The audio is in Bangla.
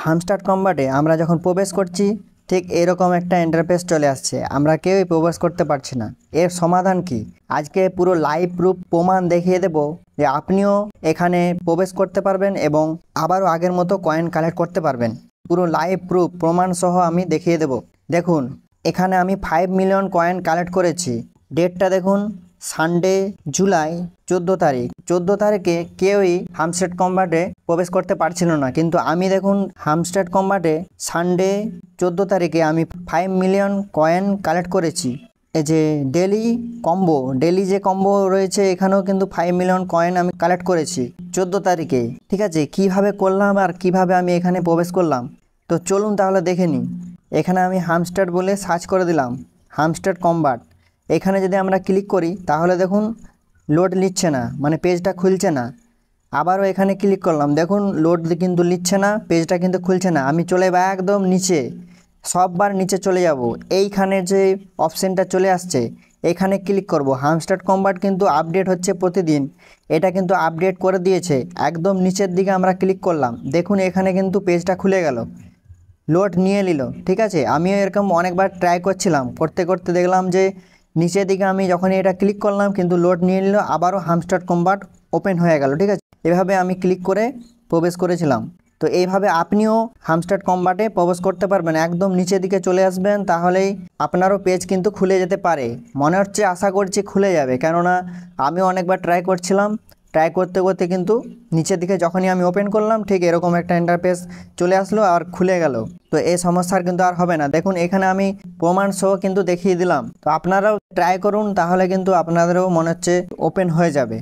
হামস্টার কম্বাটে আমরা যখন প্রবেশ করছি ঠিক এরকম একটা ইন্টারফেস চলে আসছে, আমরা কেউই প্রবেশ করতে পারছি না। এর সমাধান কি? আজকে পুরো লাইভ প্রুফ প্রমাণ দেখিয়ে দেব যে আপনিও এখানে প্রবেশ করতে পারবেন এবং আবারও আগের মতো কয়েন কালেক্ট করতে পারবেন। পুরো লাইভ প্রুফ প্রমাণ সহ আমি দেখিয়ে দেব। দেখুন, এখানে আমি 5 মিলিয়ন কয়েন কালেক্ট করেছি। ডেটটা দেখুন, সানডে জুলাই 14 তারিখ। 14 তারিখে কেউই হামস্টার কম্বাটে প্রবেশ করতে পারছিল না, কিন্তু আমি দেখুন হামস্টার কম্বাটে সানডে 14 তারিখে আমি 5 মিলিয়ন কয়েন কালেক্ট করেছি। এই যে ডেলি যে কম্বো রয়েছে, এখানেও কিন্তু 5 মিলিয়ন কয়েন আমি কালেক্ট করেছি 14 তারিখে। ঠিক আছে, কিভাবে করলাম আর কিভাবে আমি এখানে প্রবেশ করলাম, তো চলুন তাহলে দেখে নিই। এখানে আমি হামস্টার বলে সার্চ করে দিলাম, হামস্টার কম্বাট। এখানে যদি আমরা ক্লিক করি তাহলে দেখুন লোড নিচ্ছে না, মানে পেজটা খুলছে না। আবারও এখানে ক্লিক করলাম, দেখুন লোড কিন্তু নিচ্ছে না, পেজটা কিন্তু খুলছে না। আমি চলে যাব একদম নিচে, সববার নিচে চলে যাব। এইখানে যে অপশানটা চলে আসছে এখানে ক্লিক করব। হামস্টার কম্বাট কিন্তু আপডেট হচ্ছে প্রতিদিন, এটা কিন্তু আপডেট করে দিয়েছে। একদম নিচের দিকে আমরা ক্লিক করলাম, দেখুন এখানে কিন্তু পেজটা খুলে গেল, লোড নিয়ে নিল। ঠিক আছে, আমিও এরকম অনেকবার ট্রাই করছিলাম, করতে করতে দেখলাম যে নিচের দিকে আমি যখনই এটা ক্লিক করলাম কিন্তু লোড নিয়ে নিল, আবারও হামস্টার কম্বাট ওপেন হয়ে গেল। ঠিক আছে, এভাবে আমি ক্লিক করে প্রবেশ করেছিলাম। তো এইভাবে আপনিও হামস্টার কম্বাটে প্রবেশ করতে পারবেন। একদম নিচের দিকে চলে আসবেন, তাহলেই আপনারও পেজ কিন্তু খুলে যেতে পারে। মনে হচ্ছে, আশা করছি খুলে যাবে, কেননা আমিও অনেকবার ট্রাই করছিলাম। ট্রাই করতে করতে কিন্তু নিচের দিকে যখনই আমি ওপেন করলাম ঠিক এরকম একটা ইন্টারফেস চলে আসলো আর খুলে গেল। তো এই সমস্যার কিন্তু আর হবে না। দেখুন এখানে আমি প্রমাণ সহ কিন্তু দেখিয়ে দিলাম। তো আপনারাও ট্রাই করুন, তাহলে কিন্তু আপনাদেরও মনে হচ্ছে ওপেন হয়ে যাবে।